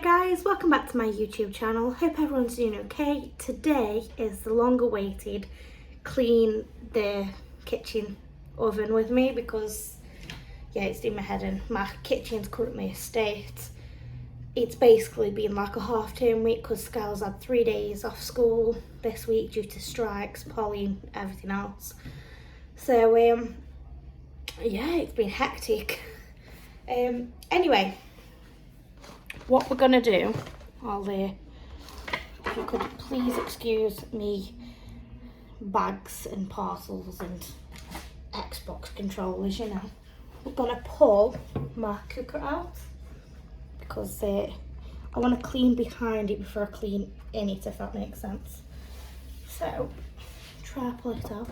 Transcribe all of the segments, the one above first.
guys, welcome back to my YouTube channel. Hope everyone's doing okay. Today is the long awaited clean the kitchen oven with me because yeah, it's doing my head in. My kitchen's currently a state. It's basically been like a half-term week because Skylar's had 3 days off school this week due to strikes, Polly and everything else. So yeah, it's been hectic. Anyway, what we're gonna do, if you could please excuse me bags and parcels and Xbox controllers, you know. We're gonna pull my cooker out because I want to clean behind it before I clean in it, if that makes sense. So, try to pull it out.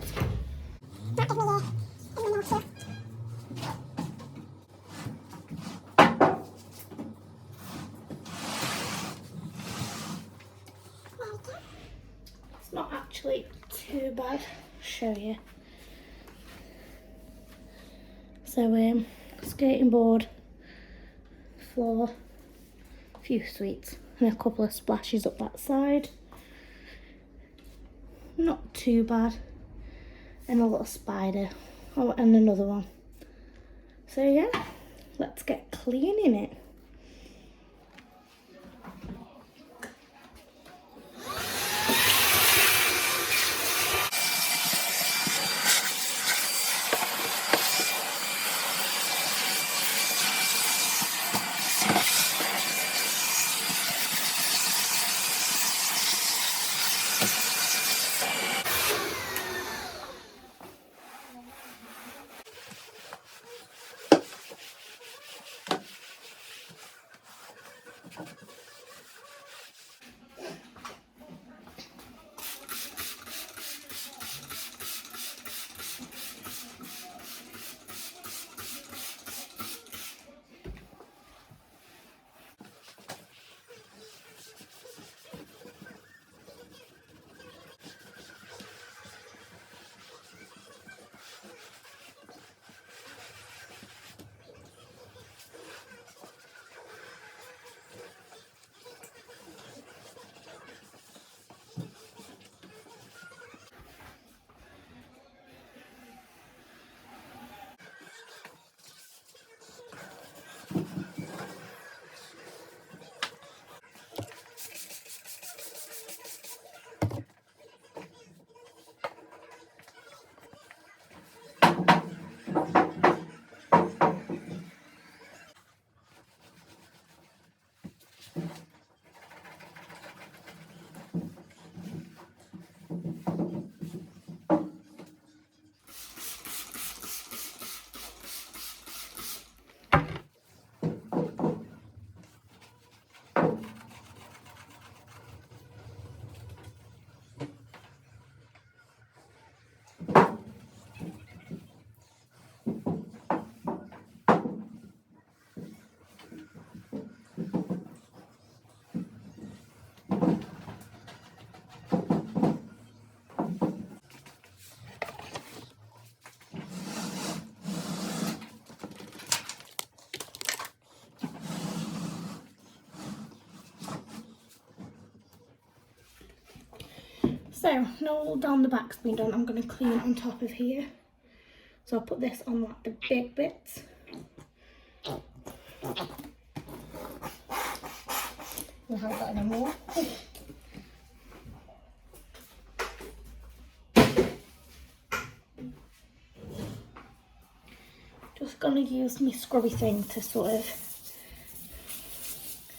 It's not actually too bad. I'll show you. So skating board, floor, a few sweets and a couple of splashes up that side. Not too bad. And a little spider. Oh, and another one. So yeah, let's get cleaning it. So, now all down the back's been done, I'm going to clean on top of here. So I'll put this on like the big bits. We haven't got any more. Just going to use my scrubby thing to sort of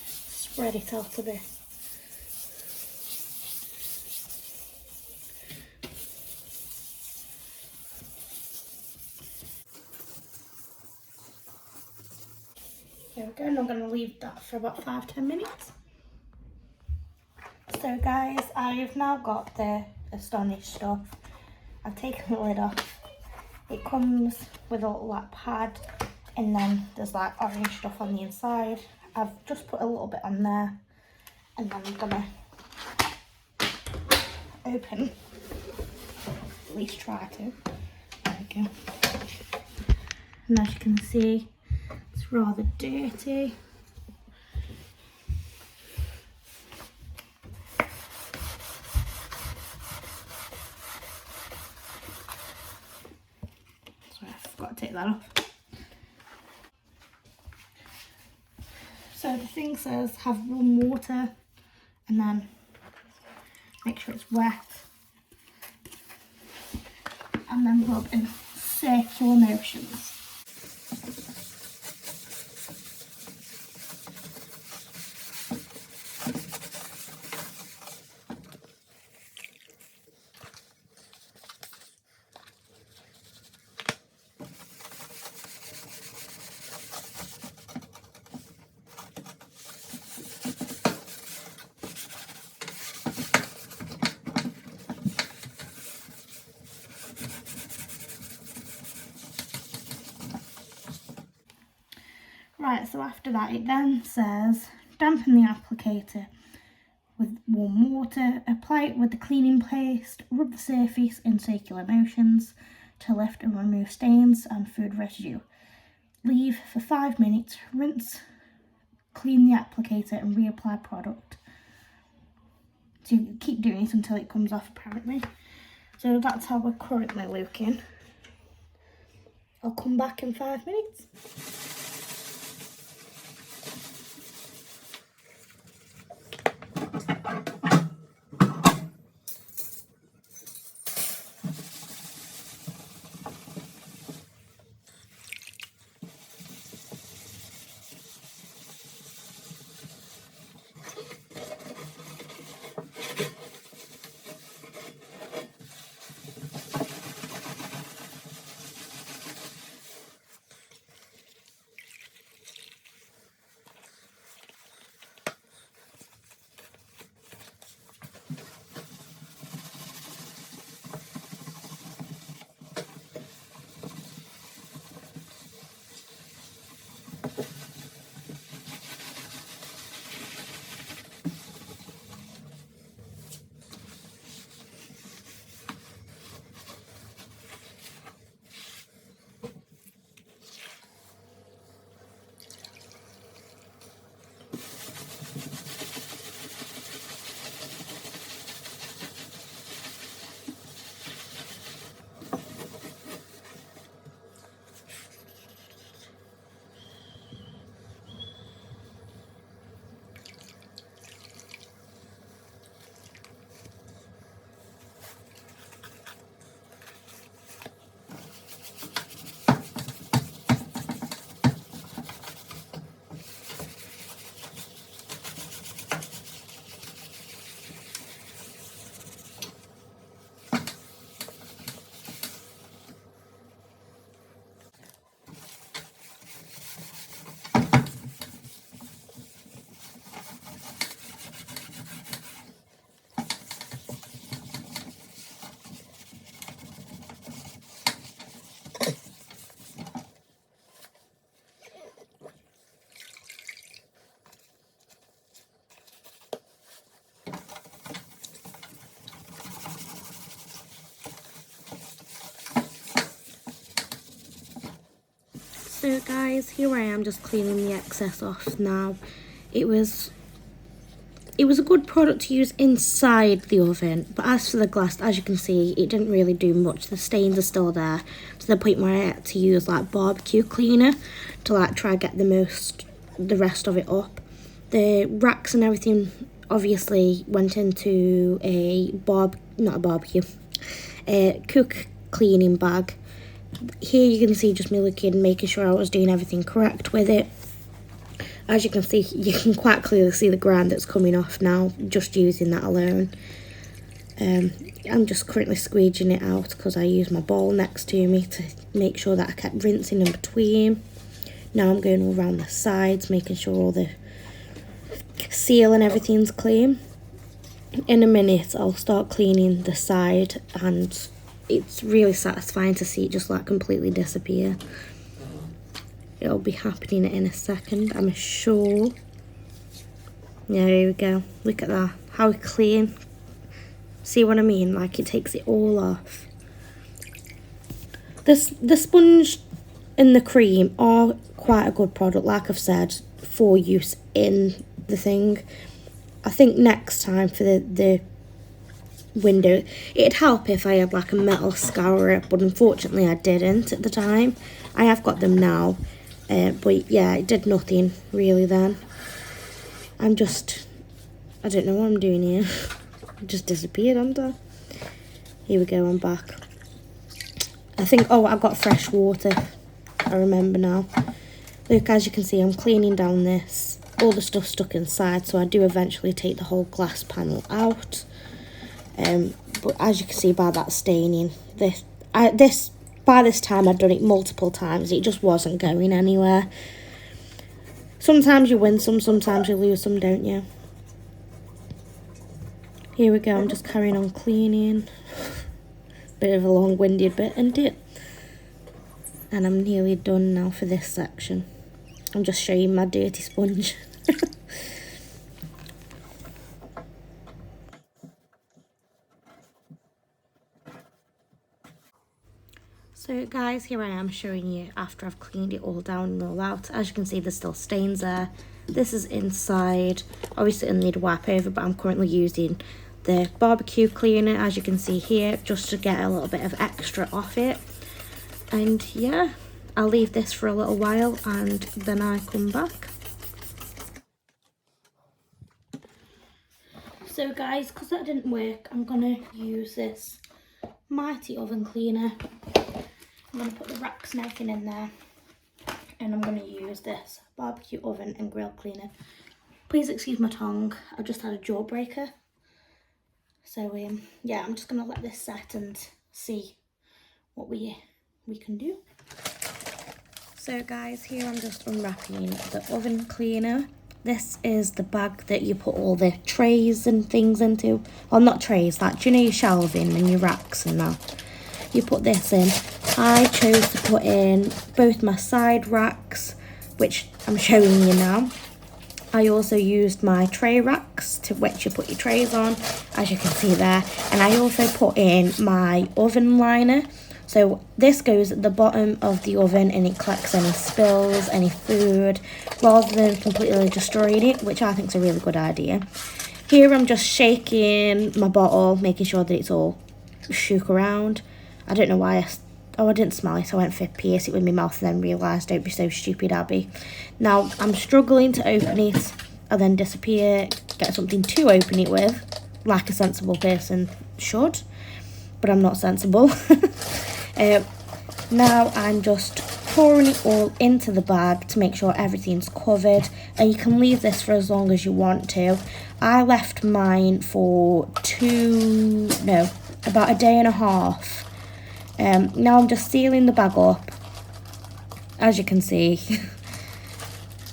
spread it out a bit. There we go, and I'm going to leave that for about 5-10 minutes. So guys, I've now got the Astonish stuff. I've taken the lid off. It comes with a little like pad and then there's like orange stuff on the inside. I've just put a little bit on there and then I'm going to open, at least try to. There we go. And as you can see, it's rather dirty. take that off. So the thing says have warm water and then make sure it's wet and then rub in circular motions. Right, so after that it then says dampen the applicator with warm water, apply it with the cleaning paste, rub the surface in circular motions to lift and remove stains and food residue. Leave for 5 minutes, rinse, clean the applicator and reapply product. So you keep doing it until it comes off apparently. So that's how we're currently looking. I'll come back in 5 minutes. So guys, here I am just cleaning the excess off now. It was a good product to use inside the oven, but as for the glass, as you can see, it didn't really do much. The stains are still there to the point where I had to use like barbecue cleaner to like try get the rest of it up. The racks and everything obviously went into a cook cleaning bag. Here you can see just me looking, making sure I was doing everything correct with it. As you can see, you can quite clearly see the grind that's coming off now, just using that alone. I'm just currently squeeging it out because I use my bowl next to me to make sure that I kept rinsing in between. Now I'm going all around the sides, making sure all the seal and everything's clean. In a minute, I'll start cleaning the side, and it's really satisfying to see it just like completely disappear. It'll be happening in a second, I'm sure. Yeah, here we go. Look at that. How clean. See what I mean? Like it takes it all off. The sponge and the cream are quite a good product, like I've said, for use in the thing. I think next time for the window. It'd help if I had like a metal scourer, but unfortunately I didn't at the time. I have got them now, but yeah, it did nothing really then. I don't know what I'm doing here. I just disappeared, haven't I? Here we go, I'm back. I think, oh, I've got fresh water. I remember now. Look, as you can see, I'm cleaning down this. All the stuff stuck inside, so I do eventually take the whole glass panel out. But as you can see by that staining, by this time I'd done it multiple times. It just wasn't going anywhere. Sometimes you win some, sometimes you lose some, don't you? Here we go, I'm just carrying on cleaning. Bit of a long-winded bit, isn't it? And I'm nearly done now for this section. I'm just showing my dirty sponge. So guys, here I am showing you after I've cleaned it all down and all out. As you can see, there's still stains there. This is inside. Obviously it'll need a wipe over, but I'm currently using the barbecue cleaner, as you can see here, just to get a little bit of extra off it. And yeah, I'll leave this for a little while and then I come back. So guys, because that didn't work, I'm gonna use this mighty oven cleaner. I'm going to put the racks and everything in there, and I'm going to use this barbecue oven and grill cleaner. Please excuse my tongue, I've just had a jawbreaker. So yeah, I'm just going to let this set and see what we can do. So guys, here I'm just unwrapping the oven cleaner. This is the bag that you put all the trays and things into. Well, not trays, like, do you know your shelving and your racks and that? You put this in. I chose to put in both my side racks, which I'm showing you now. I also used my tray racks to which you put your trays on, as you can see there. And I also put in my oven liner. So this goes at the bottom of the oven and it collects any spills, any food, rather than completely destroying it, which I think is a really good idea. Here I'm just shaking my bottle, making sure that it's all shook around. I don't know why I didn't smell it, so I went for pierce it with my mouth and then realised, don't be so stupid, Abby. Now, I'm struggling to open it and then disappear, get something to open it with, like a sensible person should, but I'm not sensible. Now I'm just pouring it all into the bag to make sure everything's covered, and you can leave this for as long as you want to. I left mine for about a day and a half. Now I'm just sealing the bag up, as you can see.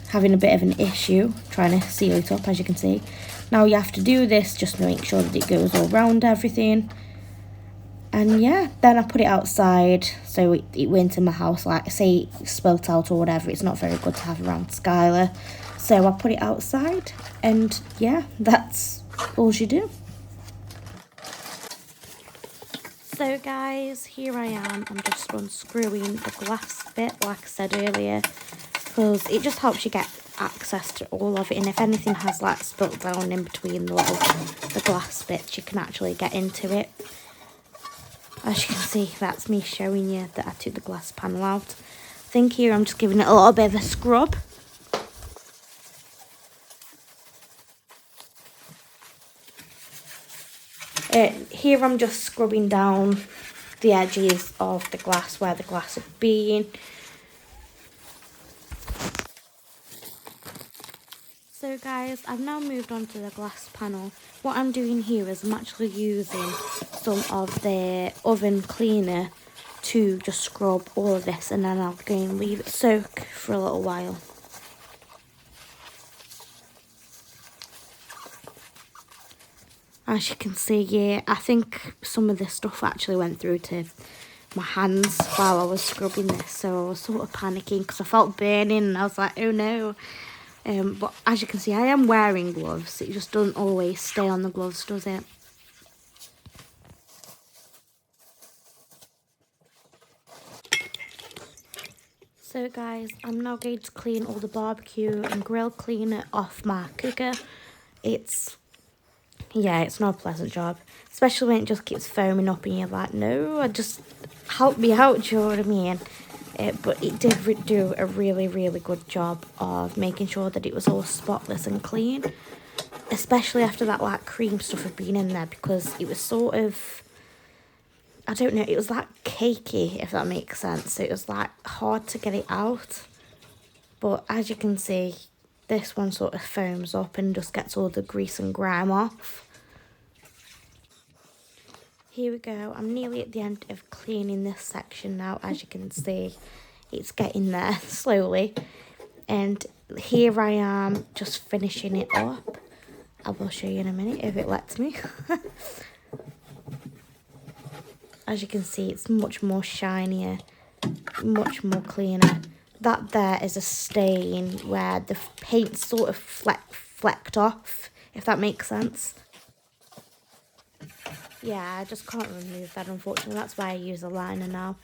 Having a bit of an issue trying to seal it up, as you can see. Now you have to do this just to make sure that it goes all round everything. And yeah, then I put it outside so it went in my house. Like, say it spilt out or whatever, it's not very good to have around Skylar. So I put it outside, and yeah, that's all you do. So guys, here I am. I'm just unscrewing the glass bit, like I said earlier, because it just helps you get access to all of it. And if anything has like spilt down in between the glass bits, you can actually get into it. As you can see, that's me showing you that I took the glass panel out. I think here I'm just giving it a little bit of a scrub. Here I'm just scrubbing down the edges of the glass where the glass had been. So guys, I've now moved on to the glass panel. What I'm doing here is I'm actually using some of the oven cleaner to just scrub all of this, and then I'll go and leave it soak for a little while. As you can see, yeah, I think some of this stuff actually went through to my hands while I was scrubbing this, so I was sort of panicking because I felt burning and I was like, oh no. But as you can see, I am wearing gloves. It just doesn't always stay on the gloves, does it? So guys, I'm now going to clean all the barbecue and grill cleaner off my cooker. It's yeah, it's not a pleasant job. Especially when it just keeps foaming up and you're like, no, just help me out, do you know what I mean? But it did do a really, really good job of making sure that it was all spotless and clean. Especially after that like cream stuff had been in there, because it was sort of, I don't know, it was like cakey, if that makes sense. So it was like hard to get it out. But as you can see, this one sort of foams up and just gets all the grease and grime off. Here we go. I'm nearly at the end of cleaning this section now. As you can see, it's getting there slowly. And here I am just finishing it up. I will show you in a minute if it lets me. As you can see, it's much more shinier, much more cleaner. That there is a stain where the paint sort of flecked off, if that makes sense. Yeah, I just can't remove that, unfortunately. That's why I use a liner now.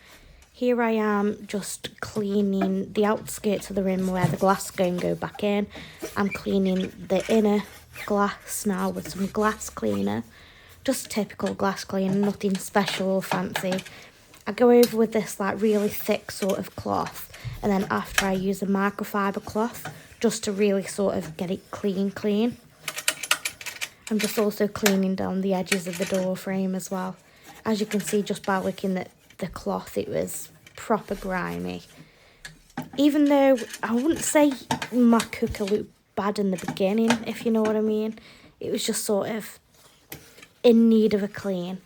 Here I am just cleaning the outskirts of the rim where the glass is going to go back in. I'm cleaning the inner glass now with some glass cleaner. Just typical glass cleaner, nothing special or fancy. I go over with this like really thick sort of cloth, and then after I use a microfiber cloth just to really sort of get it clean. I'm just also cleaning down the edges of the door frame as well. As you can see, just by looking at the cloth, it was proper grimy. Even though I wouldn't say my cooker looked bad in the beginning, if you know what I mean. It was just sort of in need of a clean.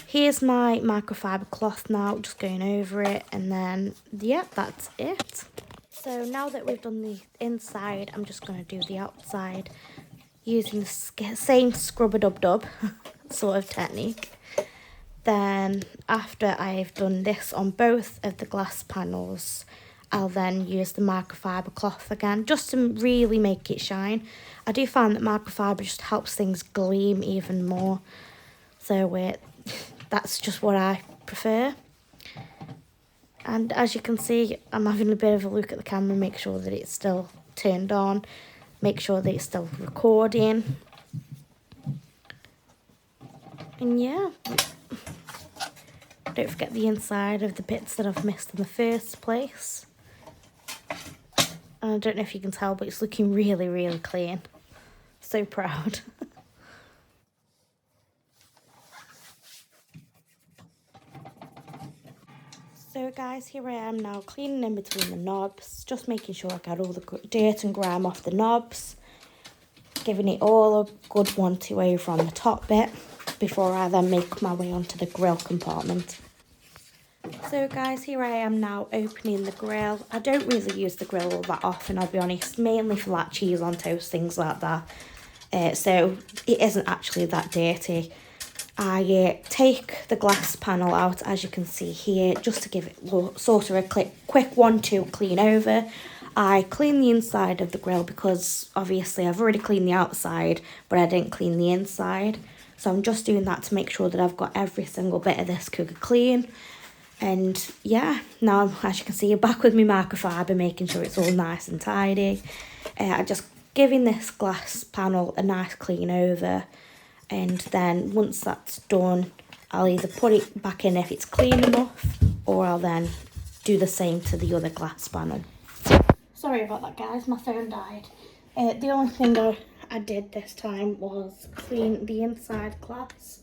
Here's my microfiber cloth now, just going over it, and then, yeah, that's it. So now that we've done the inside, I'm just going to do the outside using the same scrub-a-dub-dub sort of technique. Then after I've done this on both of the glass panels, I'll then use the microfiber cloth again, just to really make it shine. I do find that microfiber just helps things gleam even more. So that's just what I prefer. And as you can see, I'm having a bit of a look at the camera, make sure that it's still turned on, make sure that it's still recording. And yeah, don't forget the inside of the bits that I've missed in the first place. I don't know if you can tell, but it's looking really, really clean. So proud. So guys, here I am now cleaning in between the knobs, just making sure I got all the dirt and grime off the knobs, giving it all a good 1-2 over on the top bit before I then make my way onto the grill compartment. So guys, here I am now opening the grill. I don't really use the grill all that often, I'll be honest, mainly for like cheese on toast, things like that. So it isn't actually that dirty. I take the glass panel out, as you can see here, just to give it sort of a quick 1-2 clean over. I clean the inside of the grill because obviously I've already cleaned the outside, but I didn't clean the inside. So I'm just doing that to make sure that I've got every single bit of this cooker clean. And yeah, now as you can see, you're back with my microfiber, making sure it's all nice and tidy. I'm just giving this glass panel a nice clean over. And then once that's done, I'll either put it back in if it's clean enough, or I'll then do the same to the other glass panel. Sorry about that, guys, my phone died. The only thing I did this time was clean the inside glass,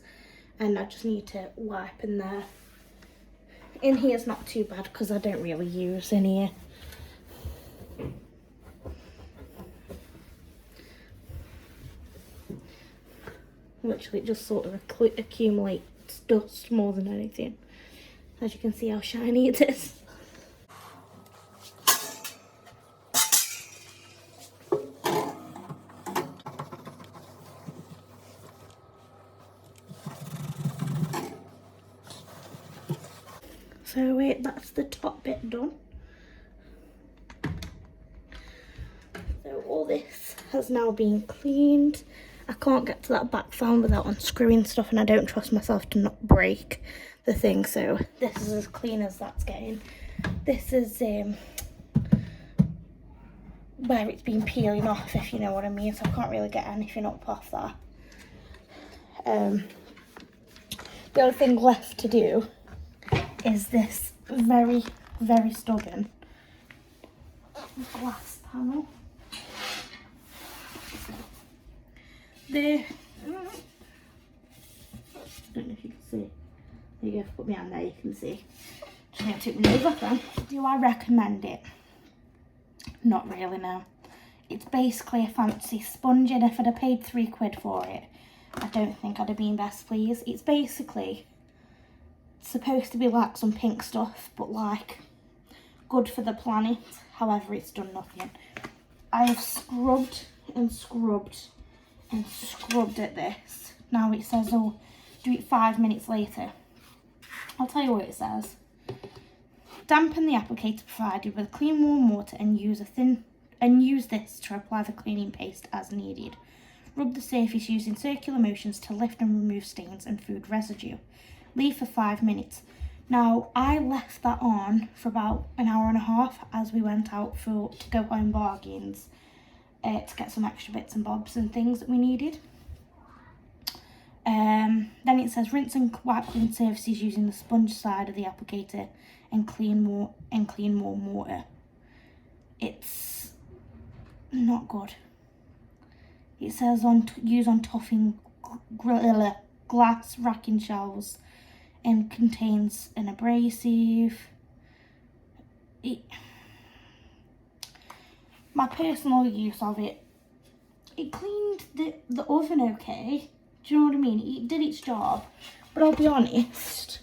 and I just need to wipe in there. In here's not too bad because I don't really use in here. Literally, it just sort of accumulates dust more than anything. As you can see how shiny it is. So that's the top bit done. So all this has now been cleaned. I can't get to that back fan without unscrewing stuff, and I don't trust myself to not break the thing, so this is as clean as that's getting. This is where it's been peeling off, if you know what I mean, so I can't really get anything up off that. The only thing left to do is this very, very stubborn glass panel. I don't know if you can see. There you go, put my hand there, you can see. Just going to take my nose off then. Do I recommend it? Not really, no. It's basically a fancy sponge, and if I'd have paid £3 for it, I don't think I'd have been best pleased. It's basically supposed to be like some pink stuff, but like good for the planet. However, it's done nothing. I have scrubbed and scrubbed and scrubbed at this. Now it says, oh, do it 5 minutes later. I'll tell you what it says. Dampen the applicator provided with clean warm water and use this to apply the cleaning paste as needed. Rub the surface using circular motions to lift and remove stains and food residue. Leave for 5 minutes. Now, I left that on for about an hour and a half as we went out to go home bargains to get some extra bits and bobs and things that we needed. Then it says rinse and wipe clean surfaces using the sponge side of the applicator and clean warm water. It's not good. It says use on topping glass racking shelves and contains an abrasive. My personal use of it, it cleaned the oven okay. Do you know what I mean? It did its job, but I'll be honest,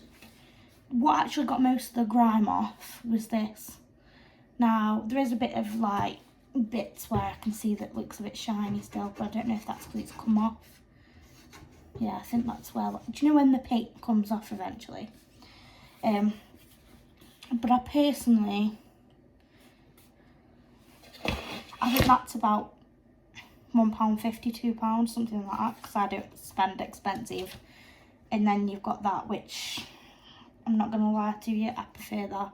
what actually got most of the grime off was this. Now, there is a bit of like bits where I can see that looks a bit shiny still, but I don't know if that's because it's come off. Yeah, I think that's where, do you know when the paint comes off eventually? But I personally, I think that's about £1.50, £2, something like that, because I don't spend expensive. And then you've got that, which I'm not going to lie to you, I prefer that.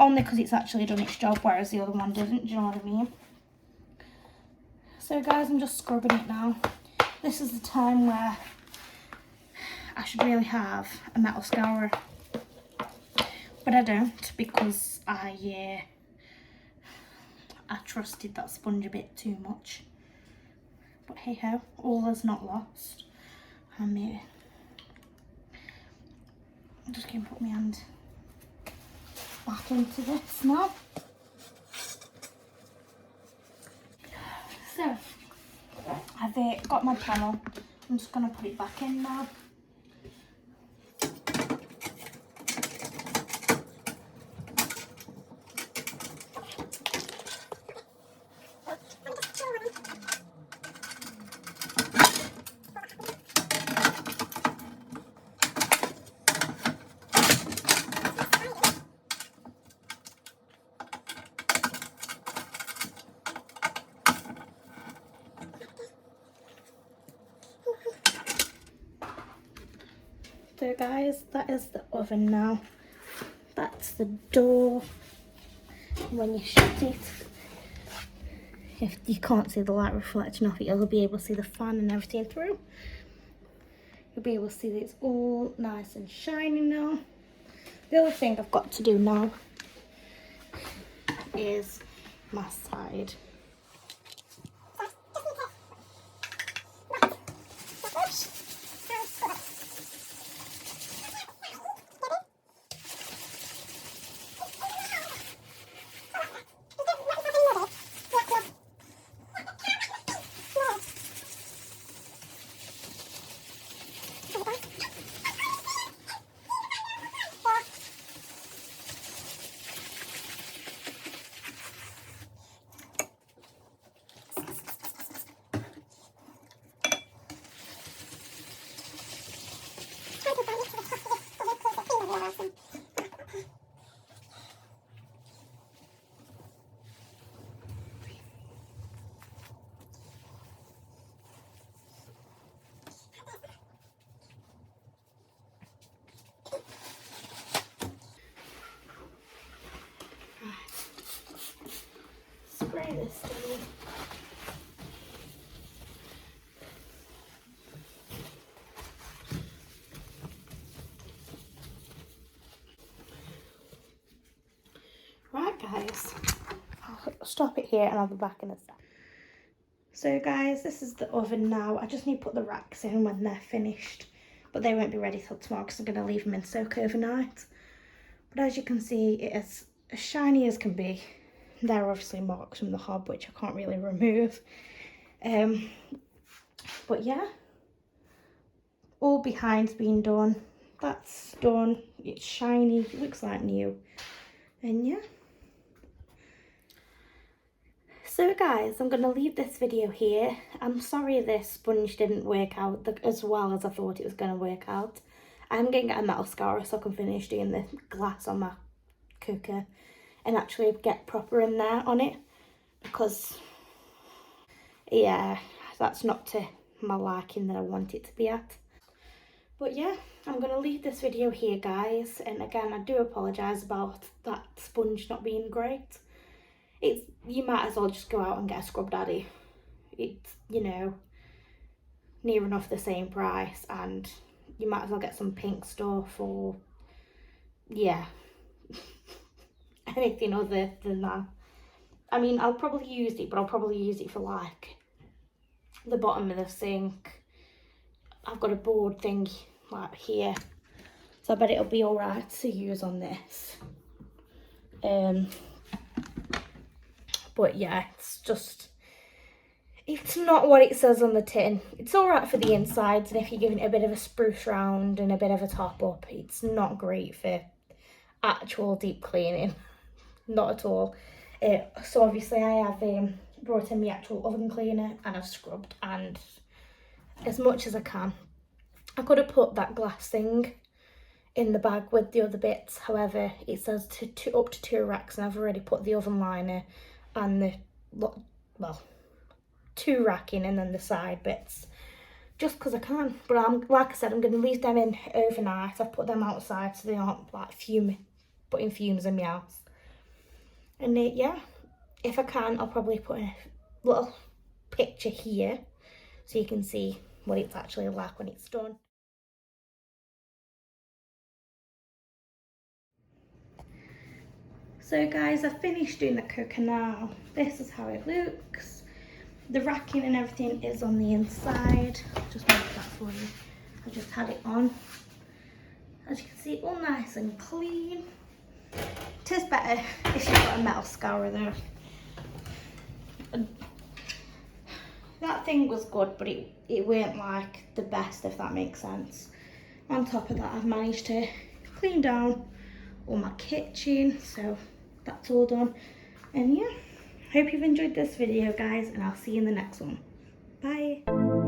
Only because it's actually done its job, whereas the other one didn't, do you know what I mean? So guys, I'm just scrubbing it now. This is the time where I should really have a metal scourer. But I don't, because I trusted that sponge a bit too much. But hey ho, all is not lost. I'm just going to put my hand back into this now. So, I've got my panel. I'm just going to put it back in now. So guys, that is the oven now. That's the door. When you shut it, if you can't see the light reflecting off it, you'll be able to see the fan and everything through. You'll be able to see that it's all nice and shiny now. The other thing I've got to do now is my side. Spray this thing. guys. I'll stop it here and I'll be back in a sec. So guys, this is the oven now. I just need to put the racks in when they're finished, but they won't be ready till tomorrow because I'm going to leave them in soak overnight. But as you can see, it is as shiny as can be. There are obviously marks from the hob, which I can't really remove. But yeah, all behind's been done. That's done. It's shiny. It looks like new. And yeah. So guys, I'm going to leave this video here. I'm sorry this sponge didn't work out as well as I thought it was going to work out. I'm going to get a metal scourer so I can finish doing the glass on my cooker and actually get proper in there on it, because yeah, that's not to my liking that I want it to be at. But yeah, I'm going to leave this video here guys, and again I do apologise about that sponge not being great. You might as well just go out and get a Scrub Daddy. It's, you know, near enough the same price, and you might as well get some pink stuff or, yeah, anything other than that. I mean, I'll probably use it, but I'll probably use it for like the bottom of the sink. I've got a board thing like here, so I bet it'll be alright to use on this. But yeah, it's not what it says on the tin. It's alright for the insides, and if you're giving it a bit of a spruce round and a bit of a top up, it's not great for actual deep cleaning. Not at all. So obviously I have brought in the actual oven cleaner and I've scrubbed, and as much as I can. I could have put that glass thing in the bag with the other bits, however it says up to 2 racks, and I've already put the oven liner and the, well, 2 racking and then the side bits, just because I can. But like I said, I'm going to leave them in overnight. I've put them outside so they aren't like putting fumes in my house. And yeah, if I can, I'll probably put a little picture here so you can see what it's actually like when it's done. So guys, I've finished doing the cooker now. This is how it looks. The racking and everything is on the inside. I'll just make that for you. I just had it on. As you can see, all nice and clean. It is better if you've got a metal scourer though. That thing was good, but it weren't like the best, if that makes sense. On top of that, I've managed to clean down all my kitchen, so that's all done. And yeah, hope you've enjoyed this video guys, and I'll see you in the next one. Bye.